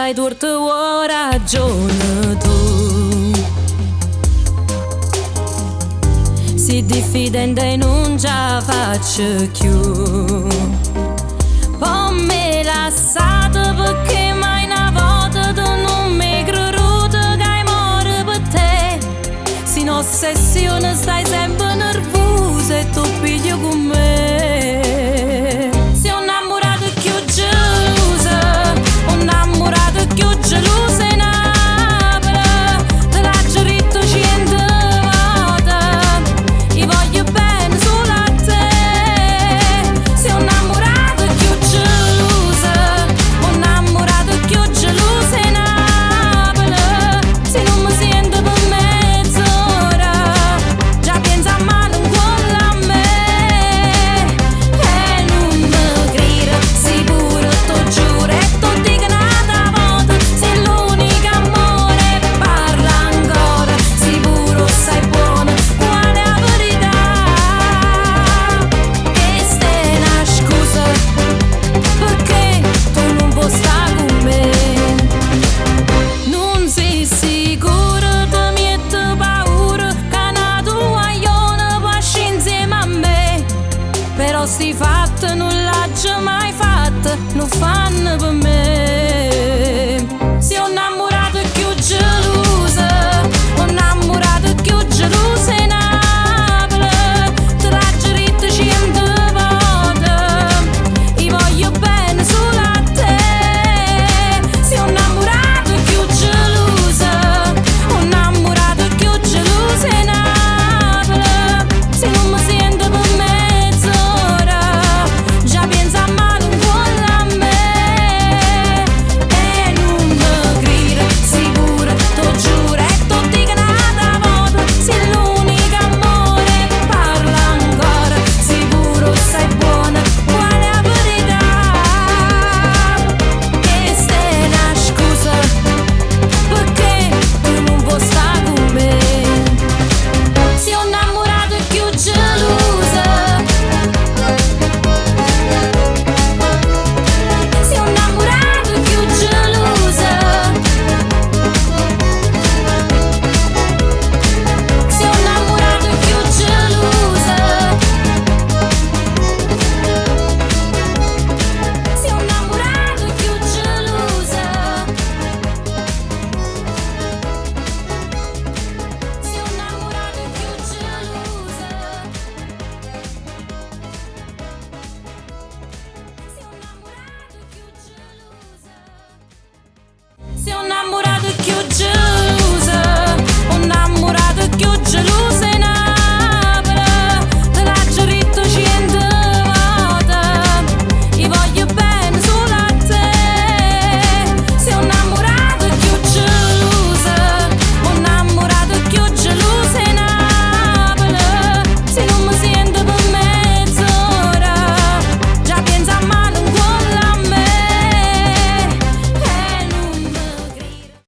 c'hai torto o ragione tu. Si diffidente e non ce la faccio più. Poi me lasciate perché mai una volta tu non mi creduto che muore per te. Se in ossessione stai sempre nervosa e tu pigli con me. Sei innamorata più gelosa, innamorata più gelosa in Napoli. Te l'ho detto 100 volte, io voglio bene solo a te. Sei innamorata più gelosa, innamorata più gelosa in Napoli. Se non mi sento per mezz'ora, già pensa male con a me. E non mi crede, sicuro, t'ho giuro e t'ho dico nata volta. Sei l'unico amore, parla ancora, sicuro sei buona, quale la verità. Che stai una scusa, perché tu non puoi stare con me. Non sei sicuro, ti mette paura, che una tua iona pasci insieme a me. Però sti fatti non l'ho mai fatta, non fanno per me. Sei innamorata più gelosa, innamorata più gelosa in Napoli. Te l'ho detto 100 volte, io voglio bene solo a te. Sei innamorata più gelosa, innamorata più gelosa in Napoli. Se non mi sento per mezz'ora, già pensa male con a me. E non mi crede, sicuro, t'ho giuro e t'ho dico nata volta. Sei l'unico amore, parla ancora, sicuro sei buona, quale la verità. Che stai una scusa, perché tu non puoi stare con me. Sei innamorata più gelosa, sei innamorata più gelosa, sei innamorata più gelosa, sei innamorata più gelosa, sei innamorata più gelosa, sei innamorata più gelosa, sei innamorata.